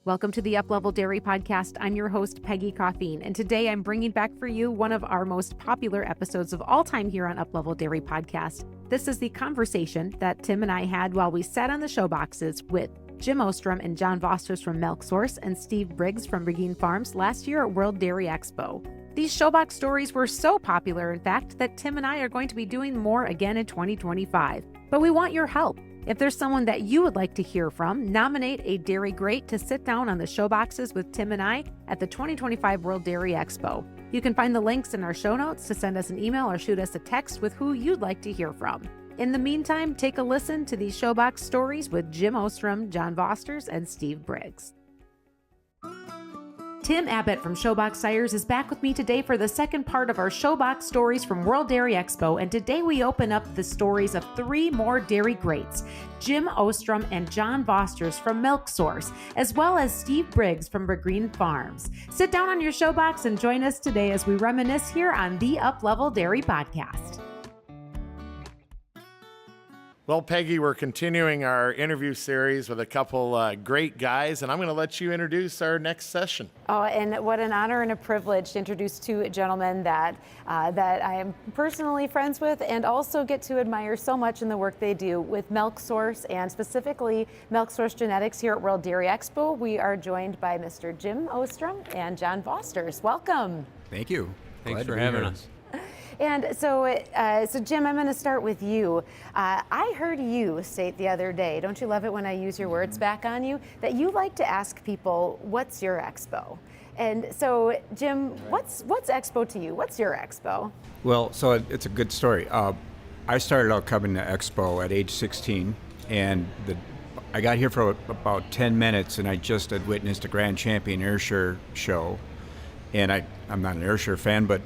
Welcome to the Uplevel Dairy Podcast. I'm your host, Peggy Coffeen, and today I'm bringing back for you one of our most popular episodes of all time here on Uplevel Dairy Podcast. This is the conversation that Tim and I had while we sat on the show boxes with Jim Ostrom and John Vosters from Milk Source and Steve Briggs from Brigeen Farms last year at World Dairy Expo. These Showbox stories were so popular, in fact, that Tim and I are going to be doing more again in 2025. But we want your help. If there's someone that you would like to hear from, nominate a dairy great to sit down on the show boxes with Tim and I at the 2025 World Dairy Expo. You can find the links in our show notes to send us an email or shoot us a text with who you'd like to hear from. In the meantime, take a listen to these Showbox stories with Jim Ostrom, John Vosters, and Steve Briggs. Tim Abbott from Showbox Sires is back with me today for the second part of our Showbox stories from World Dairy Expo, and today we open up the stories of three more dairy greats, Jim Ostrom and John Vosters from Milk Source, as well as Steve Briggs from Brigeen Farms. Sit down on your Showbox and join us today as we reminisce here on the Uplevel Dairy Podcast. Well, Peggy, we're continuing our interview series with a couple great guys, and I'm going to let you introduce our next session. Oh, and what an honor and a privilege to introduce two gentlemen that I am personally friends with and also get to admire so much in the work they do with Milk Source and specifically Milk Source Genetics here at World Dairy Expo. We are joined by Mr. Jim Ostrom and John Vosters. Welcome. Thank you. Thanks for having us. And so Jim, I'm going to start with you. I heard you state the other day, don't you love it when I use your words back on you, that you like to ask people, what's your expo? And so, Jim, what's expo to you? What's your expo? Well, so it's a good story. I started out coming to expo at age 16, and I got here for about 10 minutes, and I just had witnessed a Grand Champion Ayrshire show. And I'm not an Ayrshire fan, but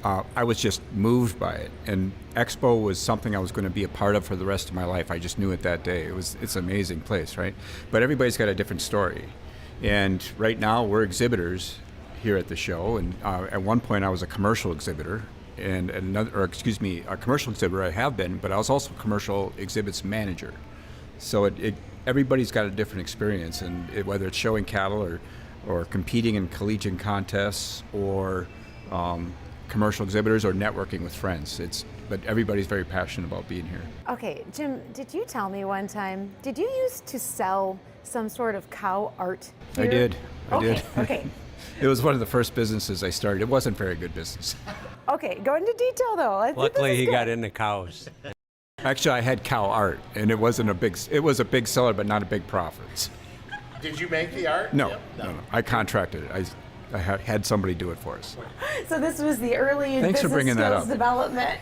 I was just moved by it, and Expo was something I was going to be a part of for the rest of my life. I just knew it that day. It's an amazing place, right? But everybody's got a different story, and right now we're exhibitors here at the show. And at one point I was a commercial exhibitor, and a commercial exhibitor I have been, but I was also a commercial exhibits manager. So everybody's got a different experience, and whether it's showing cattle or competing in collegiate contests or commercial exhibitors or networking with friends. But everybody's very passionate about being here. Okay, Jim, did you tell me one time, did you used to sell some sort of cow art here? I did. Okay. It was one of the first businesses I started. It wasn't very good business. Okay, go into detail though. Luckily he got into cows. Actually, I had cow art, and it was a big seller, but not a big profit. Did you make the art? No, Yep. no. I contracted it. I had somebody do it for us. So this was the early Thanks for bringing that up. Development.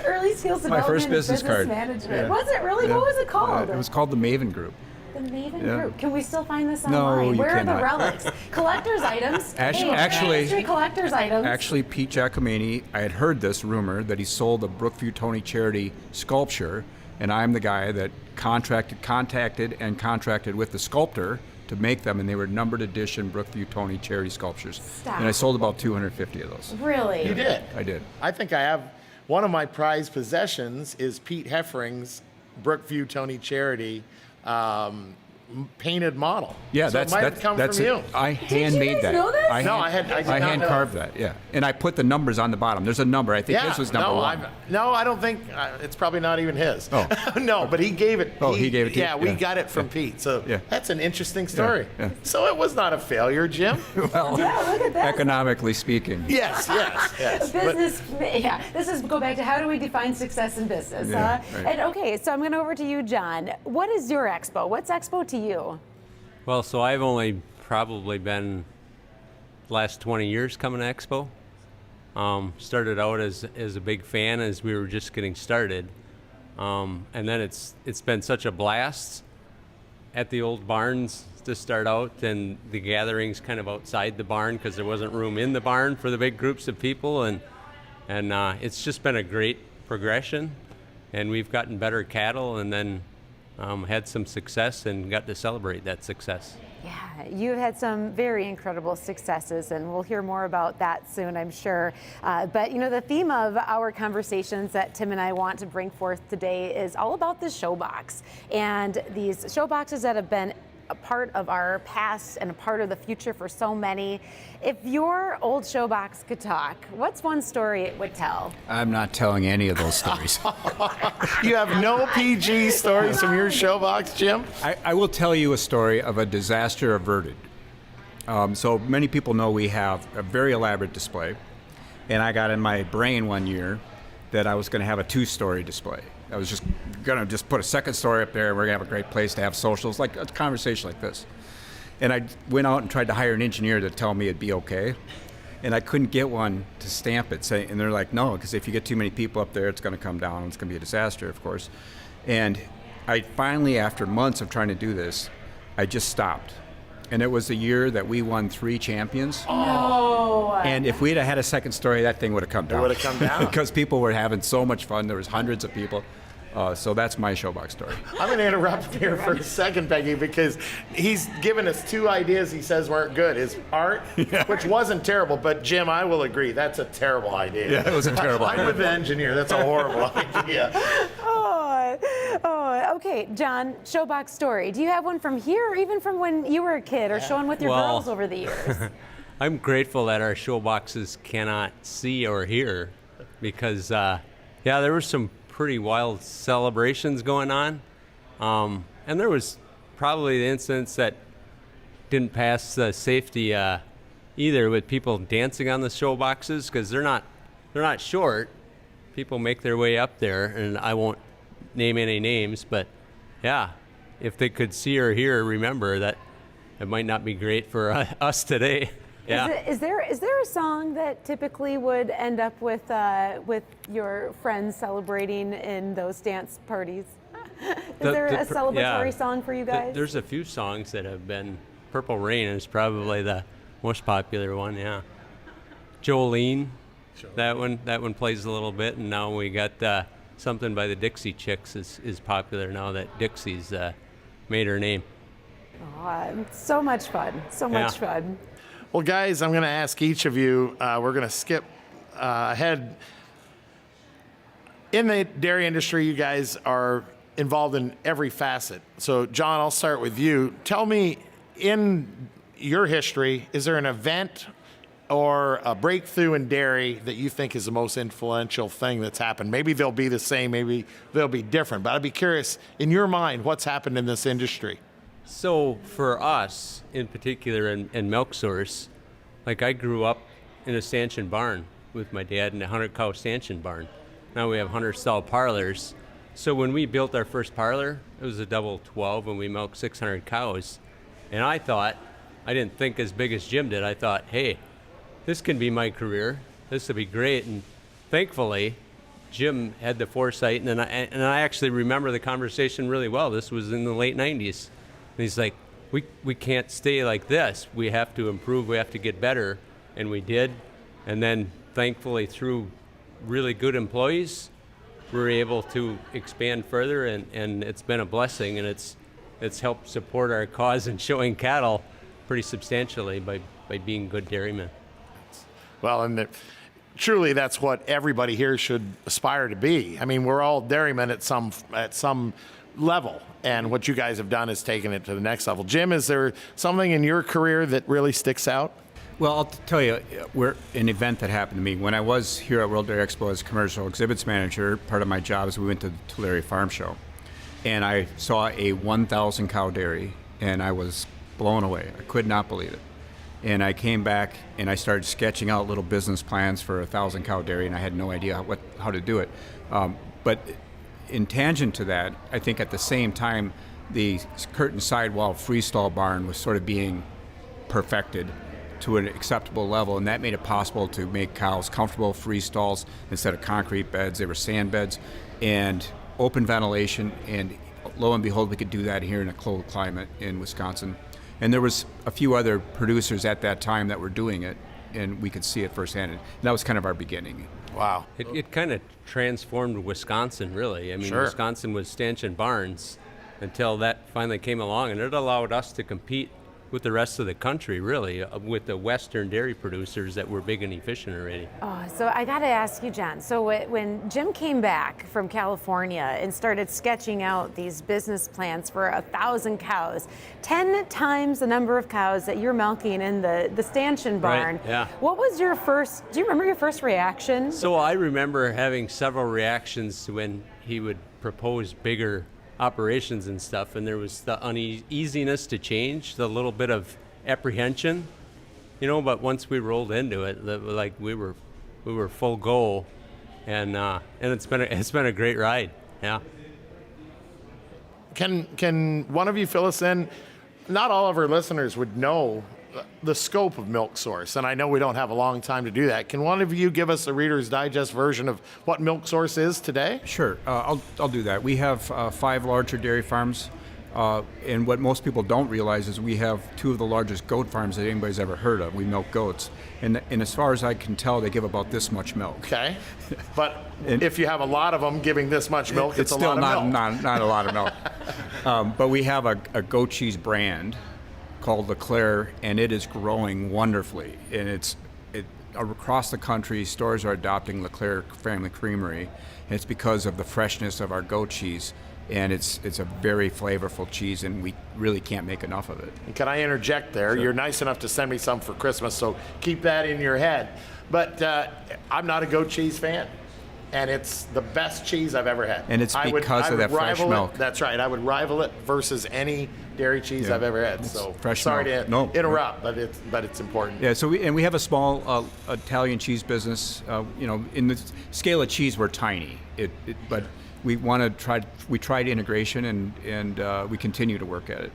Early skills development. My first business card. Management. Yeah. Was it really? Yeah. What was it called? It was called the Maven Group. The Maven Yeah. Group. Can we still find this No, online? you Where cannot. are the relics? Collector's items. Actually, collector's items. Actually, Pete Giacomini, I had heard this rumor that he sold a Brookview Tony charity sculpture, and I'm the guy that contacted with the sculptor to make them, and they were numbered edition Brookview Tony charity sculptures. Stop. And I sold about 250 of those. Really? You did? I did. I think I have one of my prized possessions is Pete Heffering's Brookview Tony Charity painted model. Yeah, so it might have come from it. you. I handmade guys that. know this? I did not hand know. carved that. Yeah, and I put the numbers on the bottom. There's a number. I think this was number one. No, I don't think it's probably not even his. Oh. No, but he gave it. Oh, he gave it to you? Yeah, we Yeah. got it from Pete. So Yeah. that's an interesting story. Yeah. So it was not a failure, Jim. Well, Yeah, look at that. economically speaking. yes. But- Business, yeah. This is go back to how do we define success in business? Yeah, Huh? right. And okay, so I'm going over to you, John. What is your expo? What's expo to you? Well, so I've only probably been the last 20 years coming to Expo. Started out as a big fan as we were just getting started. And then it's been such a blast at the old barns to start out, and the gatherings kind of outside the barn because there wasn't room in the barn for the big groups of people, and it's just been a great progression, and we've gotten better cattle, and then had some success and got to celebrate that success. Yeah, you've had some very incredible successes, and we'll hear more about that soon, I'm sure. But you know, the theme of our conversations that Tim and I want to bring forth today is all about the show box, and these show boxes that have been a part of our past and a part of the future for so many. If your old Showbox could talk, what's one story it would tell? I'm not telling any of those stories. You have no PG stories from your Showbox, Jim? I will tell you a story of a disaster averted. So many people know we have a very elaborate display, and I got in my brain one year that I was going to have a 2-story display. I was just going to just put a second story up there, and we're going to have a great place to have socials, like a conversation like this. And I went out and tried to hire an engineer to tell me it'd be okay, and I couldn't get one to stamp it. And they're like, no, because if you get too many people up there, it's going to come down, and it's going to be a disaster, of course. And I finally, after months of trying to do this, I just stopped. And it was the year that we won 3 champions. No. And if we'd have had a second story, that thing would have come down. It would have come down. Because people were having so much fun. There was hundreds of people. So that's my Showbox story. I'm going to interrupt here for a second, Peggy, because he's given us 2 ideas he says weren't good. His art, which wasn't terrible, but Jim, I will agree, that's a terrible idea. Yeah, it was a terrible idea. I'm with the engineer. That's a horrible idea. Okay, John, Showbox story. Do you have one from here or even from when you were a kid or showing with your girls over the years? I'm grateful that our Showboxes cannot see or hear because, there were some pretty wild celebrations going on. And there was probably the incidents that didn't pass the safety either with people dancing on the Showboxes because they're not short. People make their way up there, and I won't name any names, but if they could see or hear, remember that it might not be great for us today. Yeah. Is there a song that typically would end up with your friends celebrating in those dance parties? Is there a celebratory song for you guys? There's a few songs that have been. Purple Rain is probably the most popular one. Yeah. Jolene, that one plays a little bit, and now we got something by the Dixie Chicks is popular now that Dixie's made her name. Oh, so much fun. So much fun. Well, guys, I'm going to ask each of you, we're going to skip ahead. In the dairy industry, you guys are involved in every facet. So, John, I'll start with you. Tell me, in your history, is there an event or a breakthrough in dairy that you think is the most influential thing that's happened? Maybe they'll be the same, maybe they'll be different, but I'd be curious, in your mind, what's happened in this industry? So for us, in particular in Milk Source, like I grew up in a stanchion barn with my dad in a 100-cow stanchion barn. Now we have 100-stall parlors. So when we built our first parlor, it was a double 12 and we milked 600 cows. And I didn't think as big as Jim did. I thought, hey, this can be my career. This would be great. And thankfully, Jim had the foresight, and I actually remember the conversation really well. This was in the late 90s. And he's like, we can't stay like this. We have to improve. We have to get better. And we did. And then thankfully, through really good employees, we were able to expand further, and it's been a blessing, and it's helped support our cause in showing cattle pretty substantially by being good dairymen. Well, and truly that's what everybody here should aspire to be. I mean, we're all dairymen at some level, and what you guys have done is taken it to the next level. Jim, is there something in your career that really sticks out? Well, I'll tell you, an event that happened to me. When I was here at World Dairy Expo as commercial exhibits manager, part of my job is we went to the Tulare Farm Show. And I saw a 1,000 cow dairy, and I was blown away. I could not believe it. And I came back and I started sketching out little business plans for a 1,000 cow dairy, and I had no idea how to do it. But in tangent to that, I think at the same time, the curtain sidewall freestall barn was sort of being perfected to an acceptable level, and that made it possible to make cows comfortable free stalls instead of concrete beds. They were sand beds and open ventilation, and lo and behold, we could do that here in a cold climate in Wisconsin. And there was a few other producers at that time that were doing it, and we could see it firsthand. And that was kind of our beginning. Wow. It kind of transformed Wisconsin, really. I mean, Sure. Wisconsin was stanchion barns until that finally came along, and it allowed us to compete with the rest of the country, really, with the Western dairy producers that were big and efficient already. Oh, so I got to ask you, John. So when Jim came back from California and started sketching out these business plans for 1,000 cows, 10 times the number of cows that you're milking in the stanchion barn. Right, yeah. What was your first? Do you remember your first reaction? So I remember having several reactions when he would propose bigger operations and stuff, and there was the uneasiness to change, the little bit of apprehension, but once we rolled into it, like we were full go, and it's been a great ride. Yeah. Can one of you fill us in? Not all of our listeners would know the scope of Milk Source, and I know we don't have a long time to do that. Can one of you give us a Reader's Digest version of what Milk Source is today? Sure, I'll do that. We have 5 larger dairy farms, and what most people don't realize is we have 2 of the largest goat farms that anybody's ever heard of. We milk goats, and as far as I can tell, they give about this much milk. Okay, but if you have a lot of them giving this much milk, it's a still lot of milk. not a lot of milk. But we have a goat cheese brand called LeClaire, and it is growing wonderfully. And across the country, stores are adopting LeClaire Family Creamery. And it's because of the freshness of our goat cheese, and it's a very flavorful cheese, and we really can't make enough of it. Can I interject there? Sure. You're nice enough to send me some for Christmas, so keep that in your head. But I'm not a goat cheese fan, and it's the best cheese I've ever had. And it's because of that fresh milk. That's right. I would rival it versus any dairy cheese I've ever had. So fresh sorry milk. to interrupt, but it's important. Yeah. So we have a small Italian cheese business. In the scale of cheese, we're tiny. But we tried integration, and we continue to work at it.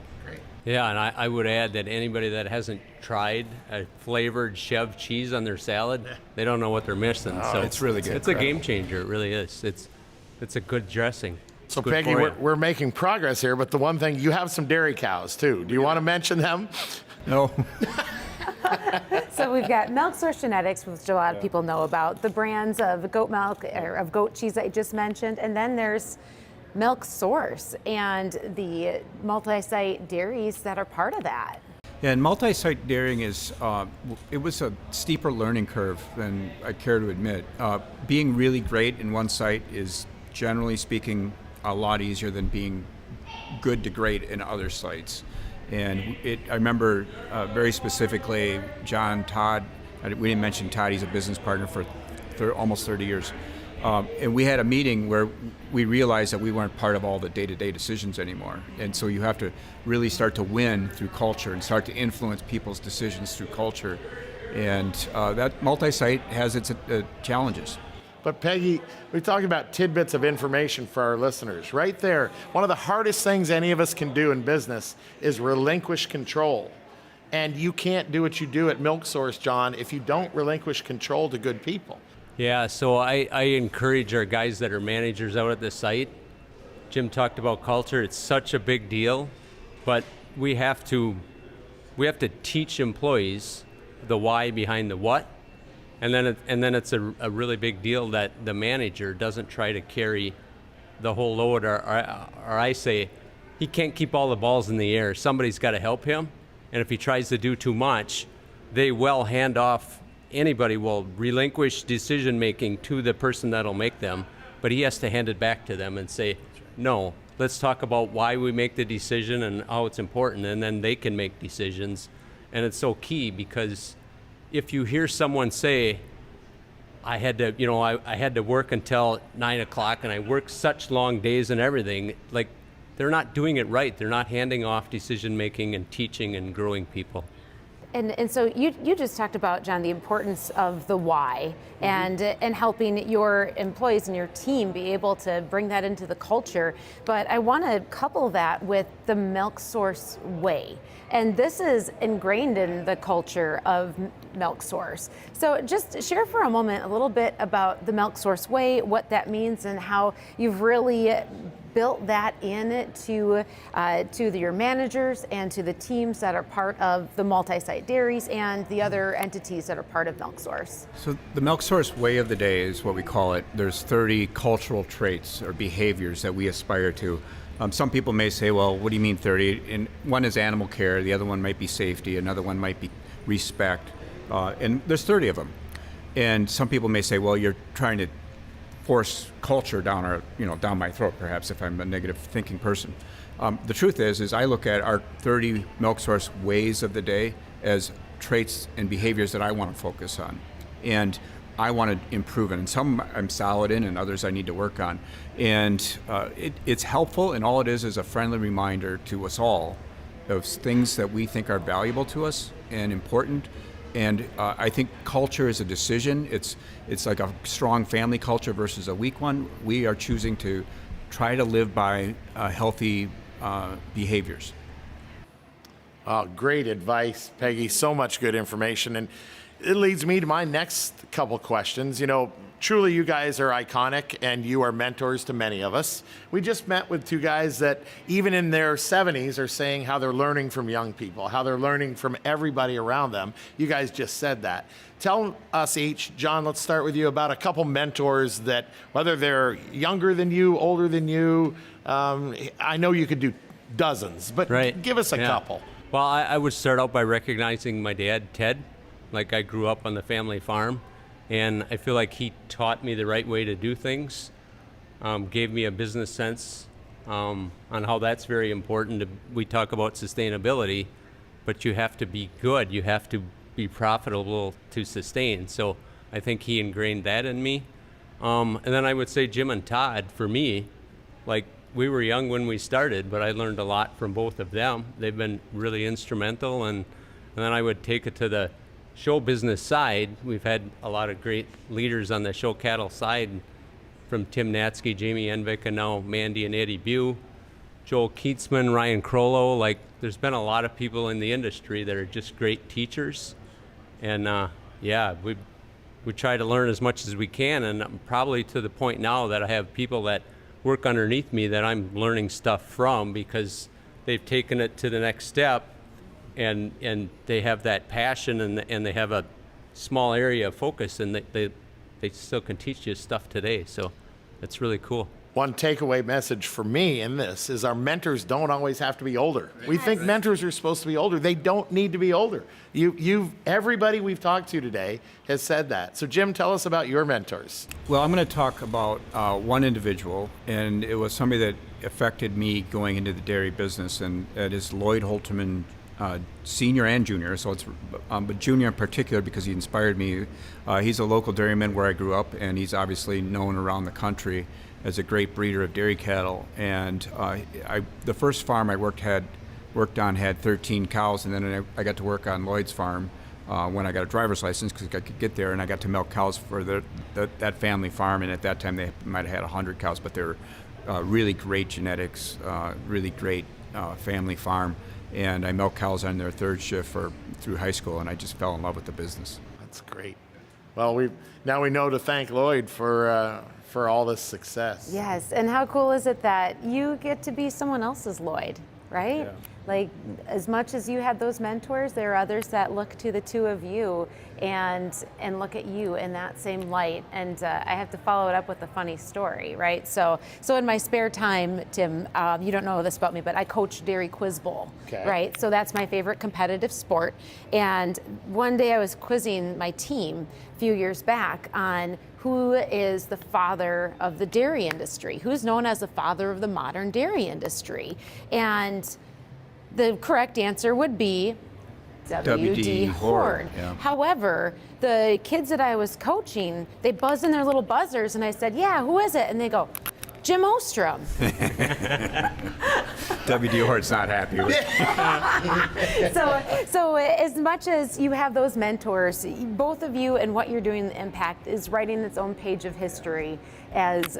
Yeah, and I would add that anybody that hasn't tried a flavored Chev cheese on their salad, they don't know what they're missing. So it's really good. It's a game changer. It really is. It's a good dressing. So Good Peggy, for you. we're making progress here, but the one thing, you have some dairy cows too. Do you want to mention them? No. So we've got Milk Source Genetics, which a lot of people know about, the brands of goat milk or of goat cheese that I just mentioned, and then there's Milk Source and the multi-site dairies that are part of that. Yeah, and multi-site dairying it was a steeper learning curve than I care to admit. Being really great in one site is, generally speaking, a lot easier than being good to great in other sites. And I remember very specifically John Todd, we didn't mention Todd, he's a business partner for almost 30 years. And we had a meeting where we realized that we weren't part of all the day-to-day decisions anymore. And so you have to really start to win through culture and start to influence people's decisions through culture. And that multi-site has its challenges. But Peggy, we talked about tidbits of information for our listeners. Right there, one of the hardest things any of us can do in business is relinquish control. And you can't do what you do at Milk Source, John, if you don't relinquish control to good people. Yeah, so I encourage our guys that are managers out at the site. Jim talked about culture. It's such a big deal, but we have to teach employees the why behind the what. And then it's a really big deal that the manager doesn't try to carry the whole load, or I say he can't keep all the balls in the air. Somebody's got to help him, and if he tries to do too much, they will hand off. Anybody will relinquish decision making to the person that'll make them, but he has to hand it back to them and say, no, let's talk about why we make the decision and how it's important, and then they can make decisions. And it's so key, because if you hear someone say, I had to work until 9 o'clock and I worked such long days and everything, like, they're not doing it right. They're not handing off decision making and teaching and growing people. And so you just talked about, John, the importance of the why and helping your employees and your team be able to bring that into the culture. But I want to couple that with the Milk Source way. And this is ingrained in the culture of Milk Source. So just share for a moment a little bit about the Milk Source way, what that means, and how you've really built that in to your managers and to the teams that are part of the multi-site dairies and the other entities that are part of Milk Source. So the Milk Source way of the day is what we call it. There's 30 cultural traits or behaviors that we aspire to. Some people may say, well, what do you mean 30? And one is animal care, the other one might be safety, another one might be respect, and there's 30 of them. And some people may say, well, you're trying to force culture down my throat, perhaps, if I'm a negative thinking person. The truth is I look at our 30 milk source ways of the day as traits and behaviors that I want to focus on. And I want to improve in. And some I'm solid in, and others I need to work on. And it's helpful, and all it is a friendly reminder to us all of things that we think are valuable to us and important. And I think culture is a decision. It's like a strong family culture versus a weak one. We are choosing to try to live by healthy behaviors. Great advice, Peggy. So much good information. And it leads me to my next couple questions. Truly you guys are iconic and you are mentors to many of us. We just met with two guys that even in their 70s are saying how they're learning from young people, how they're learning from everybody around them. You guys just said that. Tell us each, John, let's start with you, about a couple mentors that, whether they're younger than you, older than you, I know you could do dozens, but give us a couple. Well, I would start out by recognizing my dad, Ted. Like, I grew up on the family farm, and I feel like he taught me the right way to do things, gave me a business sense on how that's very important. We talk about sustainability, but you have to be good. You have to be profitable to sustain. So I think he ingrained that in me. And then I would say Jim and Todd, for me, like, we were young when we started, but I learned a lot from both of them. They've been really instrumental. And then I would take it to the show business side. We've had a lot of great leaders on the show cattle side, from Tim Natsky, Jamie Envik, and now Mandy and Eddie Bew, Joel Keatsman, Ryan Crollo. Like, there's been a lot of people in the industry that are just great teachers. And we try to learn as much as we can, and I'm probably to the point now that I have people that work underneath me that I'm learning stuff from, because they've taken it to the next step, and they have that passion, and they have a small area of focus, and they still can teach you stuff today. So it's really cool. One takeaway message for me in this is our mentors don't always have to be older. We think mentors are supposed to be older. They don't need to be older. Everybody we've talked to today has said that. So Jim, tell us about your mentors. Well, I'm going to talk about one individual, and it was somebody that affected me going into the dairy business, and that is Lloyd Holterman, senior and junior. So it's but junior in particular because he inspired me. He's a local dairyman where I grew up, and he's obviously known around the country as a great breeder of dairy cattle. And the first farm I worked on had 13 cows, and then I got to work on Lloyd's farm when I got a driver's license, because I could get there, and I got to milk cows for that family farm. And at that time they might have had 100 cows, but they were really great genetics, really great family farm. And I milked cows on their third shift through high school, and I just fell in love with the business. That's great. Well, now we know to thank Lloyd for all this success. Yes, and how cool is it that you get to be someone else's Lloyd, right? Yeah. Like, as much as you had those mentors, there are others that look to the two of you and look at you in that same light. And I have to follow it up with a funny story, right? So in my spare time, Tim, you don't know this about me, but I coach Dairy Quiz Bowl, right? So that's my favorite competitive sport. And one day I was quizzing my team a few years back on who is the father of the dairy industry, who's known as the father of the modern dairy industry. And the correct answer would be W.D. Hoard. Yeah. However, the kids that I was coaching, they buzzed in their little buzzers, and I said, yeah, who is it? And they go, Jim Ostrom. W.D. Hoard's not happy with it. So as much as you have those mentors, both of you and what you're doing, the impact is writing its own page of history as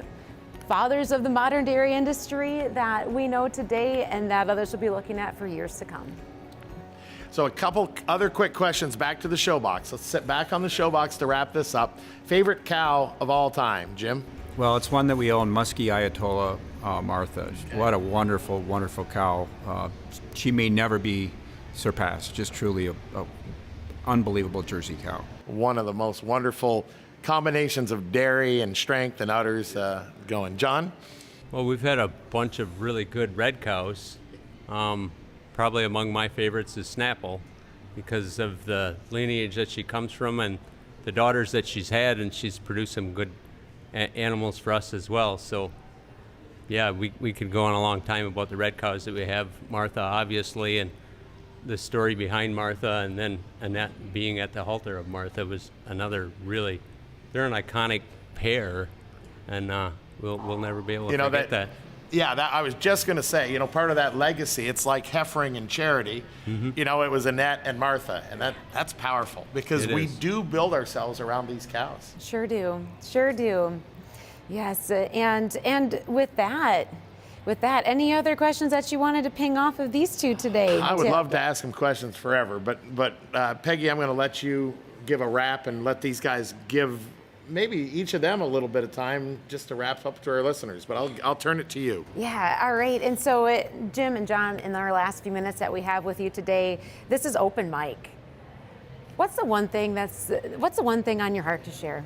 fathers of the modern dairy industry that we know today and that others will be looking at for years to come. So a couple other quick questions back to the Showbox. Let's sit back on the Showbox to wrap this up. Favorite cow of all time, Jim? Well, it's one that we own, Muskie Ayatollah Martha. Okay. What a wonderful, wonderful cow. She may never be surpassed. Just truly a unbelievable Jersey cow. One of the most wonderful combinations of dairy and strength and udders going. John? Well, we've had a bunch of really good red cows. Probably among my favorites is Snapple because of the lineage that she comes from and the daughters that she's had, and she's produced some good animals for us as well. So, yeah, we could go on a long time about the red cows that we have. Martha, obviously, and the story behind Martha, and then Annette being at the halter of Martha was another really, they're an iconic pair, and we'll never be able to forget that. Yeah, I was just going to say, part of that legacy, it's like Heffering and Charity. Mm-hmm. It was Annette and Martha, and that's powerful because we do build ourselves around these cows. Sure do. Yes, and with that, any other questions that you wanted to ping off of these two today? I would love to ask them questions forever, but Peggy, I'm going to let you give a wrap and let these guys give maybe each of them a little bit of time just to wrap up to our listeners, but I'll turn it to you. Yeah, all right. And so Jim and John, in our last few minutes that we have with you today, this is open mic. What's the one thing on your heart to share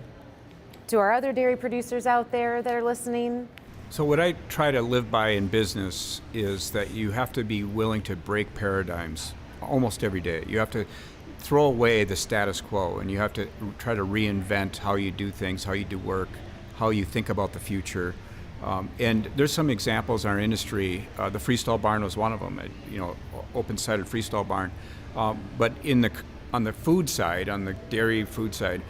to our other dairy producers out there that are listening? So what I try to live by in business is that you have to be willing to break paradigms almost every day. You have to throw away the status quo, and you have to try to reinvent how you do things, how you do work, how you think about the future. And there's some examples in our industry. The freestall barn was one of them, open-sided freestall barn. But on the food side, on the dairy food side,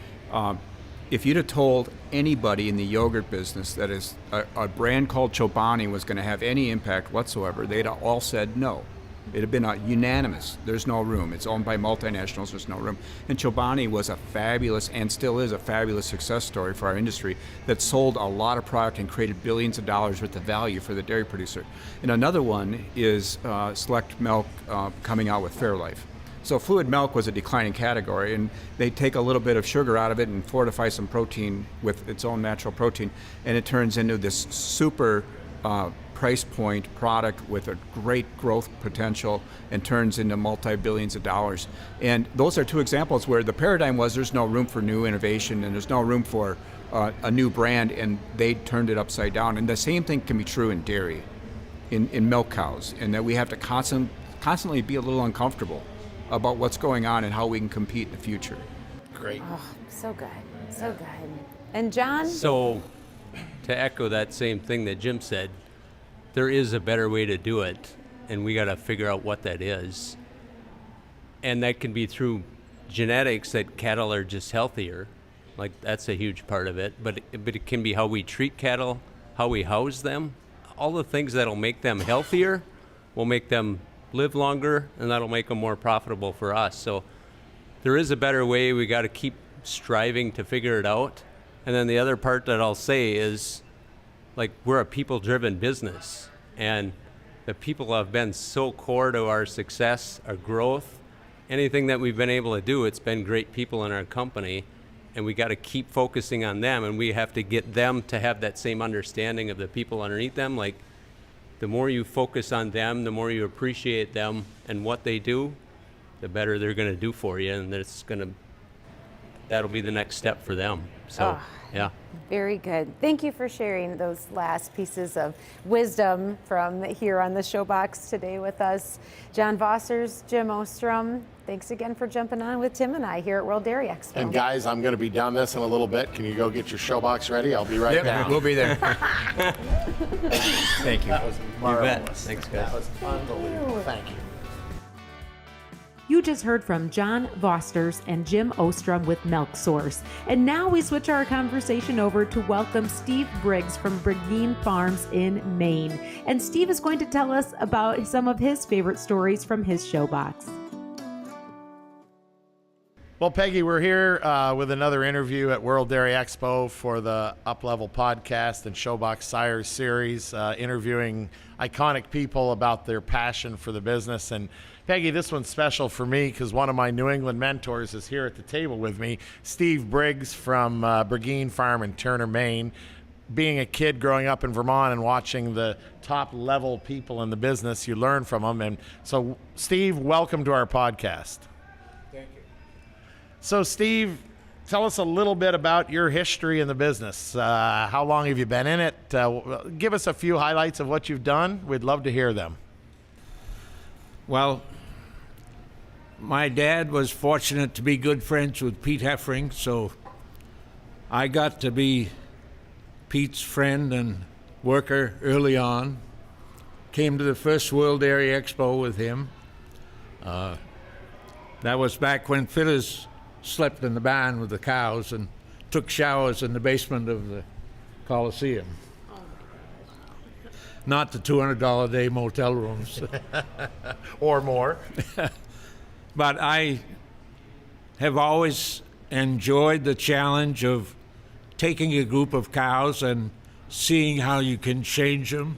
if you'd have told anybody in the yogurt business that is a brand called Chobani was going to have any impact whatsoever, they'd have all said no. It had been unanimous. There's no room. It's owned by multinationals. There's no room. And Chobani was a fabulous, and still is a fabulous success story for our industry that sold a lot of product and created billions of dollars worth of value for the dairy producer. And another one is Select Milk coming out with Fairlife. So fluid milk was a declining category, and they take a little bit of sugar out of it and fortify some protein with its own natural protein, and it turns into this super price point product with a great growth potential and turns into multi-billions of dollars. And those are two examples where the paradigm was there's no room for new innovation and there's no room for a new brand, and they turned it upside down. And the same thing can be true in dairy, in milk cows, and that we have to constantly be a little uncomfortable about what's going on and how we can compete in the future. Great. Oh, so good. And John? So, to echo that same thing that Jim said, there is a better way to do it, and we got to figure out what that is. And that can be through genetics, that cattle are just healthier. Like, that's a huge part of it. But it can be how we treat cattle, how we house them. All the things that'll make them healthier will make them live longer, and that'll make them more profitable for us. So there is a better way. We got to keep striving to figure it out. And then the other part that I'll say is, like, we're a people-driven business, and the people have been so core to our success, our growth. Anything that we've been able to do, it's been great people in our company, and we got to keep focusing on them, and we have to get them to have that same understanding of the people underneath them. Like, the more you focus on them, the more you appreciate them and what they do, the better they're going to do for you, and that'll be the next step for them. So, yeah. Very good. Thank you for sharing those last pieces of wisdom from here on the Showbox today with us. John Vosters, Jim Ostrom, thanks again for jumping on with Tim and I here at World Dairy Expo. And guys, I'm going to be done this in a little bit. Can you go get your Showbox ready? I'll be right down. We'll be there. Thank you. That was marvelous. You bet. Thanks, guys. That was unbelievable. Thank you. You just heard from John Vosters and Jim Ostrom with Milk Source. And now we switch our conversation over to welcome Steve Briggs from Brigeen Farms in Maine. And Steve is going to tell us about some of his favorite stories from his Showbox. Well, Peggy, we're here with another interview at World Dairy Expo for the Up Level podcast and Showbox Sires series, interviewing iconic people about their passion for the business. And Peggy, this one's special for me because one of my New England mentors is here at the table with me, Steve Briggs from Brigeen Farm in Turner, Maine. Being a kid growing up in Vermont and watching the top level people in the business, you learn from them. And so, Steve, welcome to our podcast. Thank you. So, Steve, Tell us a little bit about your history in the business. How long have you been in it? Give us a few highlights of what you've done. We'd love to hear them. Well, my dad was fortunate to be good friends with Pete Heffring, so I got to be Pete's friend and worker early on. Came to the first World Dairy Expo with him. That was back when fitters slept in the barn with the cows and took showers in the basement of the Coliseum. Not the $200 a day motel rooms. Or more. But I have always enjoyed the challenge of taking a group of cows and seeing how you can change them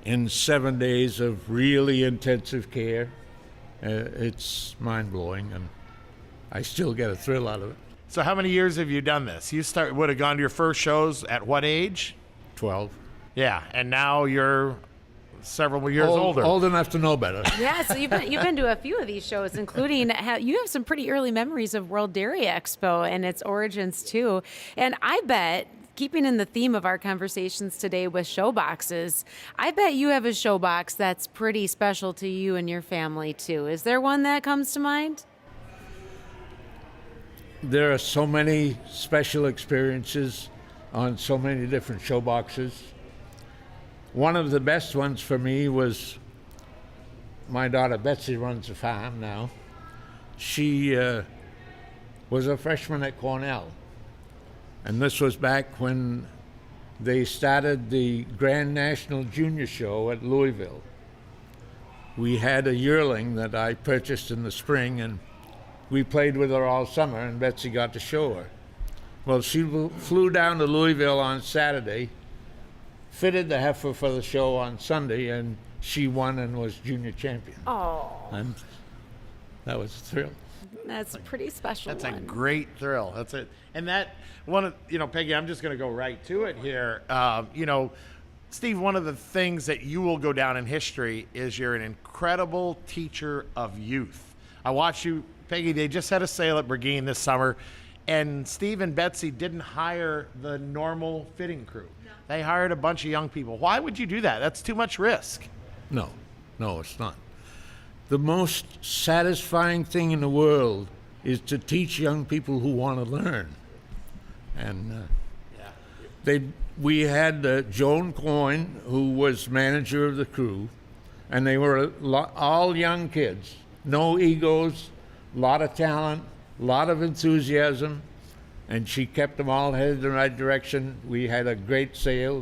in 7 days of really intensive care. It's mind-blowing, and I still get a thrill out of it. So how many years have you done this? You would have gone to your first shows at what age? 12. Yeah, and now you're several years older. Old enough to know better. Yeah, so you've been to a few of these shows, including you have some pretty early memories of World Dairy Expo and its origins too. And I bet, keeping in the theme of our conversations today with showboxes, I bet you have a showbox that's pretty special to you and your family too. Is there one that comes to mind? There are so many special experiences on so many different showboxes. One of the best ones for me was my daughter Betsy runs a farm now. She was a freshman at Cornell. And this was back when they started the Grand National Junior Show at Louisville. We had a yearling that I purchased in the spring, and we played with her all summer, and Betsy got to show her. Well, she flew down to Louisville on Saturday, fitted the heifer for the show on Sunday, and she won and was junior champion. Oh, And that was a thrill. that's a pretty special That's one. a great thrill. That's it. And that one of, Peggy, I'm just going to go right to it here. Steve, one of the things that you will go down in history is you're an incredible teacher of youth. I watched you, Peggy, they just had a sale at Brigeen this summer, and Steve and Betsy didn't hire the normal fitting crew. No. They hired a bunch of young people. Why would you do that? That's too much risk. No, it's not. The most satisfying thing in the world is to teach young people who want to learn. And we had Joan Coyne, who was manager of the crew, and they were all young kids, no egos, a lot of talent, a lot of enthusiasm, and she kept them all headed in the right direction. We had a great sale.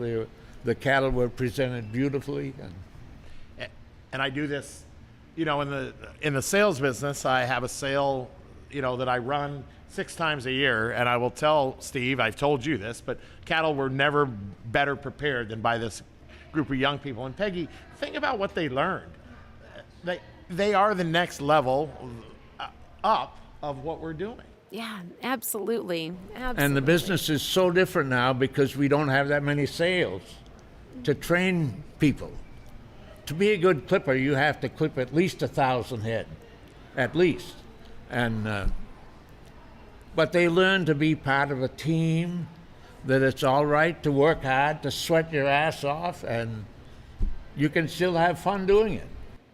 The cattle were presented beautifully. And I do this, in the sales business, I have a sale, that I run 6 times a year, and I will tell Steve, I've told you this, but cattle were never better prepared than by this group of young people. And Peggy, think about what they learned. They are the next level up of what we're doing. Yeah, absolutely. And the business is so different now because we don't have that many sales to train people. To be a good clipper, you have to clip at least 1,000 head, at least. And but they learn to be part of a team, that it's all right to work hard, to sweat your ass off, and you can still have fun doing it.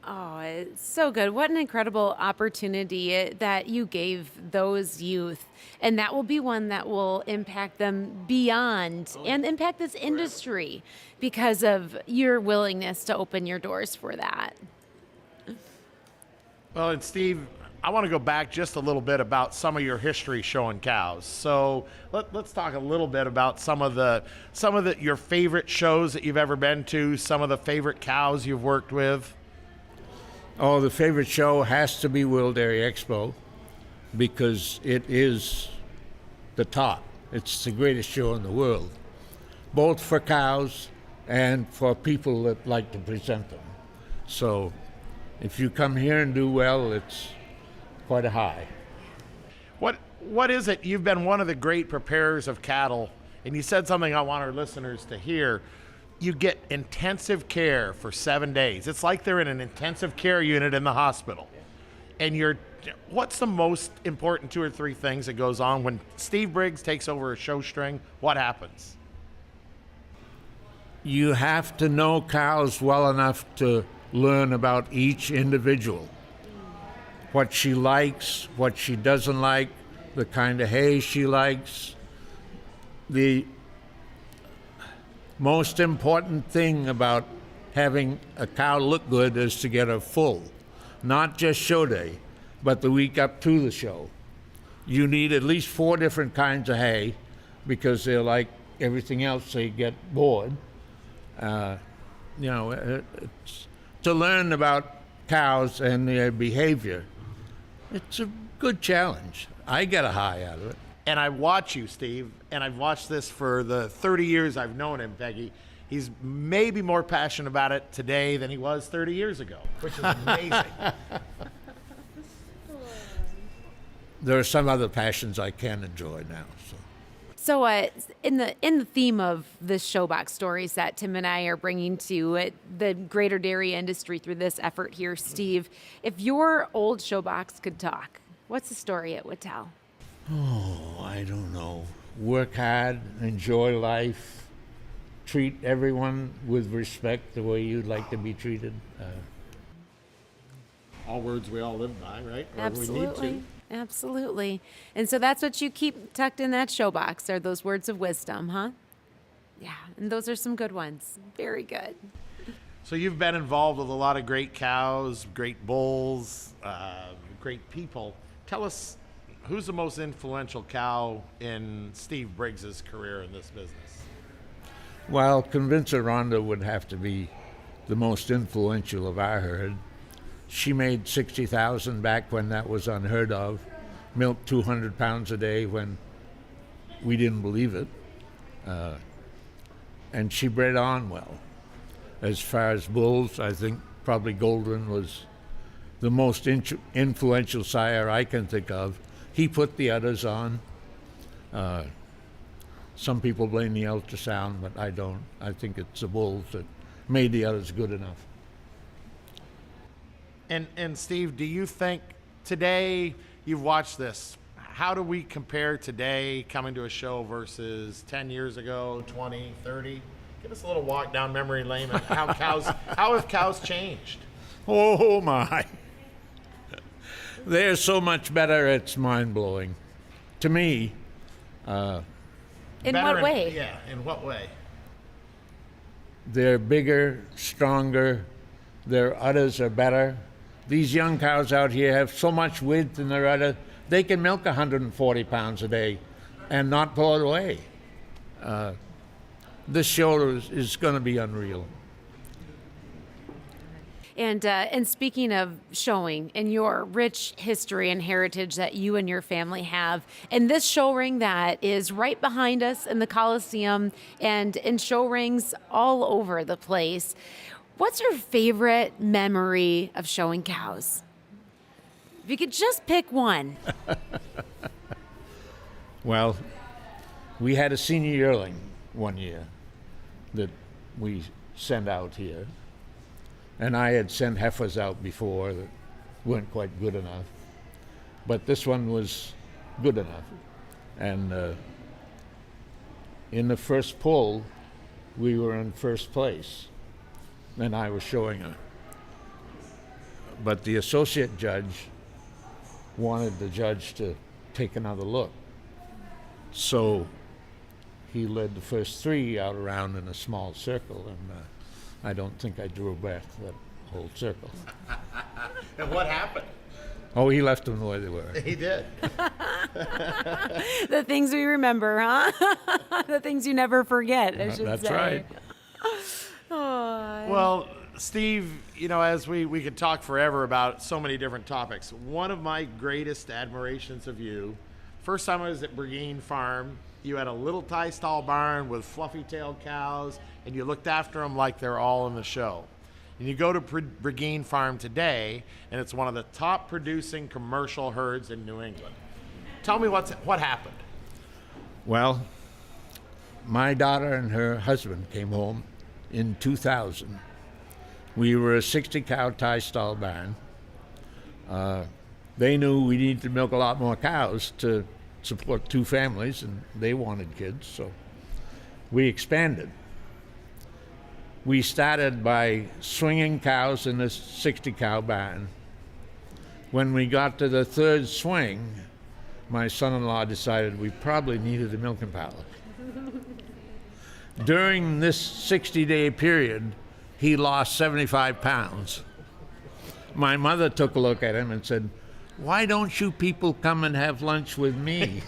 Oh, it's so good. What an incredible opportunity that you gave those youth. And that will be one that will impact them beyond and impact this industry because of your willingness to open your doors for that. Well, and Steve, I want to go back just a little bit about some of your history showing cows. So let's talk a little bit about some of your favorite shows that you've ever been to, some of the favorite cows you've worked with. Oh, the favorite show has to be World Dairy Expo because it is the top. It's the greatest show in the world, both for cows and for people that like to present them. So if you come here and do well, it's quite a high. What is it? You've been one of the great preparers of cattle, and you said something I want our listeners to hear. You get intensive care for 7 days. It's like they're in an intensive care unit in the hospital. and what's the most important 2 or 3 things that goes on when Steve Briggs takes over a show string? What happens? You have to know cows well enough to learn about each individual. What she likes, what she doesn't like, the kind of hay she likes. The most important thing about having a cow look good is to get her full, not just show day, but the week up to the show. You need at least 4 different kinds of hay because they're like everything else, they get bored. It's, to learn about cows and their behavior, it's a good challenge. I get a high out of it. And I watch you, Steve, and I've watched this for the 30 years I've known him, Peggy. He's maybe more passionate about it today than he was 30 years ago, which is amazing. There are some other passions I can enjoy now. So in the theme of this Showbox stories that Tim and I are bringing to the greater dairy industry through this effort here, Steve, if your old Showbox could talk, what's the story it would tell? Oh, I don't know. Work hard, enjoy life, treat everyone with respect the way you'd like to be treated. All words we all live by, right? Or Absolutely. we need to. Absolutely. And so that's what you keep tucked in that Showbox, are those words of wisdom, huh? Yeah, and those are some good ones. Very good. So you've been involved with a lot of great cows, great bulls, great people. Tell us, who's the most influential cow in Steve Briggs's career in this business? Well, Convincer Rhonda would have to be the most influential of our herd. She made 60,000 back when that was unheard of. Milked 200 pounds a day when we didn't believe it. And she bred on well. As far as bulls, I think probably Golden was the most influential sire I can think of. He put the udders on. Some people blame the ultrasound, but I don't. I think it's the bulls that made the udders good enough. And Steve, do you think today, you've watched this, how do we compare today coming to a show versus 10 years ago, 20, 30? Give us a little walk down memory lane and how have cows changed? Oh my. They're so much better, it's mind-blowing. To me. In what way? Yeah, in what way? They're bigger, stronger, their udders are better. These young cows out here have so much width in their udder, they can milk 140 pounds a day and not pull it away. This show is going to be unreal. And speaking of showing and your rich history and heritage that you and your family have, and this show ring that is right behind us in the Coliseum and in show rings all over the place, what's your favorite memory of showing cows? If you could just pick one. Well, we had a senior yearling one year that we sent out here. And I had sent heifers out before that weren't quite good enough. But this one was good enough. And in the first pull, we were in first place. And I was showing her. But the associate judge wanted the judge to take another look. So he led the first 3 out around in a small circle, and I don't think I drew back that whole circle. And what happened? Oh, he left them the way they were. He did. The things we remember, huh? The things you never forget, I should That's say. right. Oh. Well, Steve, as we could talk forever about so many different topics. One of my greatest admirations of you, first time I was at Brigeen Farm, you had a little tie stall barn with fluffy-tailed cows, and you looked after them like they're all in the show. And you go to Brigeen Farm today, and it's one of the top producing commercial herds in New England. Tell me what happened. Well, my daughter and her husband came home in 2000. We were a 60-cow tie stall barn. They knew we needed to milk a lot more cows to support 2 families, and they wanted kids, so we expanded. We started by swinging cows in this 60-cow barn. When we got to the 3rd swing, my son-in-law decided we probably needed a milking parlor. During this 60-day period, he lost 75 pounds. My mother took a look at him and said, "Why don't you people come and have lunch with me?"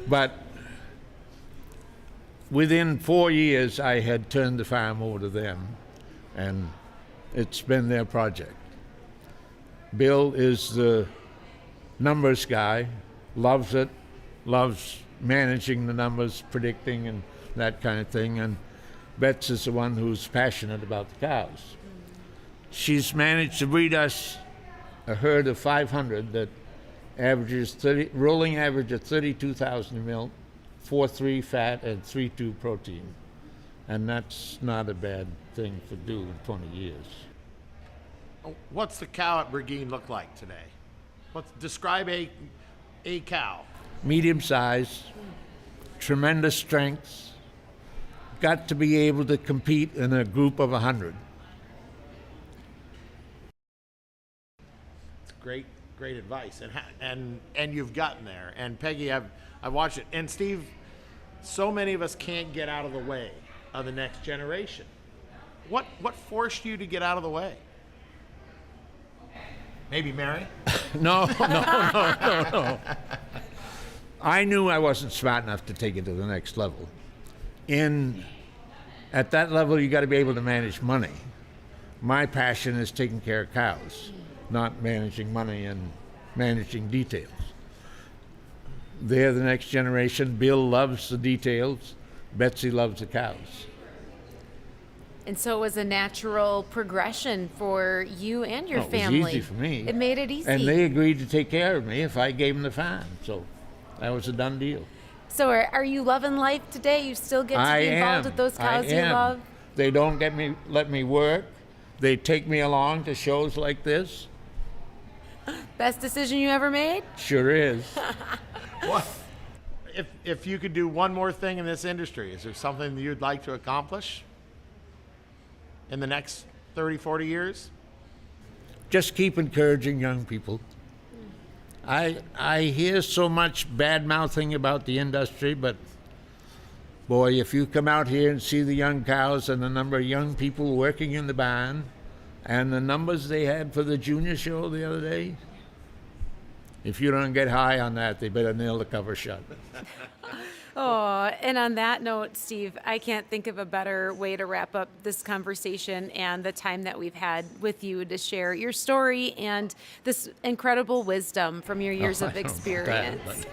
But within 4 years, I had turned the farm over to them, and it's been their project. Bill is the numbers guy, loves it, loves managing the numbers, predicting and that kind of thing, and Bets is the one who's passionate about the cows. She's managed to breed us a herd of 500 that averages rolling average of 32,000 milk, 4.3 fat, and 3.2 protein. And that's not a bad thing to do in 20 years. What's the cow at Brigeen look like today? Describe a cow. Medium size, tremendous strengths, got to be able to compete in a group of 100. It's great advice, and you've gotten there. And Peggy, I've watched it. And Steve, so many of us can't get out of the way of the next generation. What forced you to get out of the way? Maybe Mary? No. I knew I wasn't smart enough to take it to the next level. At that level, you got to be able to manage money. My passion is taking care of cows, not managing money and managing details. They're the next generation. Bill loves the details. Betsy loves the cows. And so it was a natural progression for you and your family. It was easy for me. It made it easy. And they agreed to take care of me if I gave them the farm. So that was a done deal. So are you loving life today? You still get to be involved with those cows you love? They don't let me work. They take me along to shows like this. Best decision you ever made? Sure is. What? If you could do one more thing in this industry, is there something that you'd like to accomplish in the next 30, 40 years? Just keep encouraging young people. I hear so much bad-mouthing about the industry, but boy, if you come out here and see the young cows and the number of young people working in the barn and the numbers they had for the junior show the other day, if you don't get high on that, they better nail the cover shut. Oh, and on that note, Steve, I can't think of a better way to wrap up this conversation and the time that we've had with you to share your story and this incredible wisdom from your years of experience.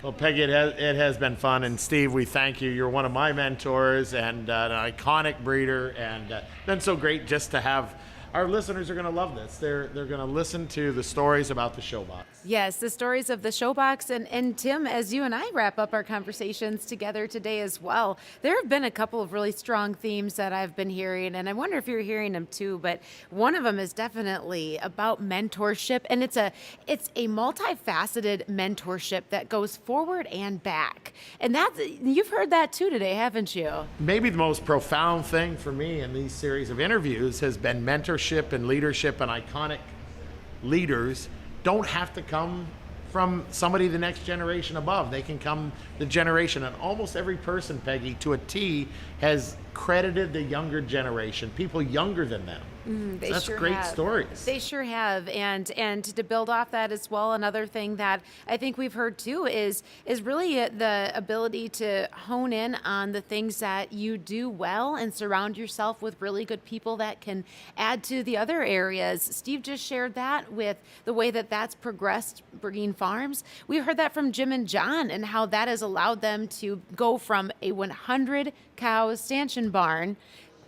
Well, Peggy, it has been fun, and Steve, we thank you. You're one of my mentors and an iconic breeder, and been so great just to have. Our listeners are going to love this. They're going to listen to the stories about the Showbox. Yes, the stories of the Showbox. And Tim, as you and I wrap up our conversations together today as well, there have been a couple of really strong themes that I've been hearing, and I wonder if you're hearing them too, but one of them is definitely about mentorship, and it's a multifaceted mentorship that goes forward and back. And you've heard that too today, haven't you? Maybe the most profound thing for me in these series of interviews has been mentorship and leadership, and iconic leaders don't have to come from somebody the next generation above. They can come the generation, and almost every person, Peggy, to a T, has credited the younger generation, people younger than them. That's sure great have. stories. They sure have, and to build off that as well, another thing that I think we've heard too is really the ability to hone in on the things that you do well and surround yourself with really good people that can add to the other areas. Steve just shared that with the way that that's progressed Brigeen Farms. We heard that from Jim and John and how that has allowed them to go from a 100 cow stanchion barn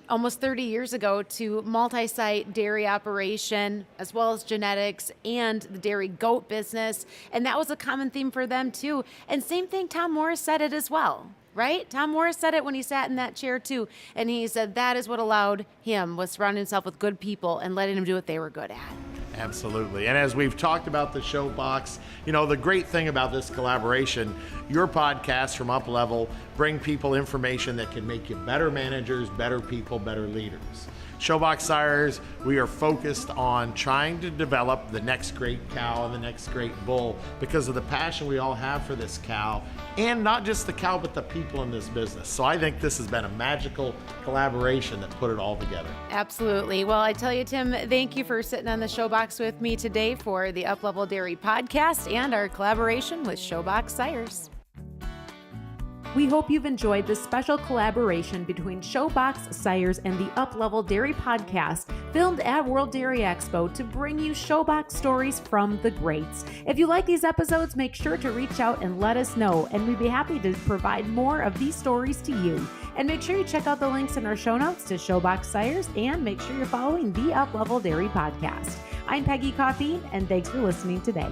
almost 30 years ago to multi-site dairy operation, as well as genetics and the dairy goat business. And that was a common theme for them too. And same thing, Tom Morris said it as well. right? Tom Morris said it when he sat in that chair too. And he said that is what allowed him, was surrounding himself with good people and letting them do what they were good at. Absolutely. And as we've talked about the Showbox, the great thing about this collaboration, your podcasts from Up Level bring people information that can make you better managers, better people, better leaders. Showbox Sires, we are focused on trying to develop the next great cow and the next great bull because of the passion we all have for this cow, and not just the cow, but the people in this business. So I think this has been a magical collaboration that put it all together. Absolutely. Well, I tell you, Tim, thank you for sitting on the Showbox with me today for the Up Level Dairy podcast and our collaboration with Showbox Sires. We hope you've enjoyed this special collaboration between Showbox Sires and the Up Level Dairy podcast, filmed at World Dairy Expo to bring you Showbox stories from the greats. If you like these episodes, make sure to reach out and let us know, and we'd be happy to provide more of these stories to you. And make sure you check out the links in our show notes to Showbox Sires, and make sure you're following the Up Level Dairy podcast. I'm Peggy Coffeen, and thanks for listening today.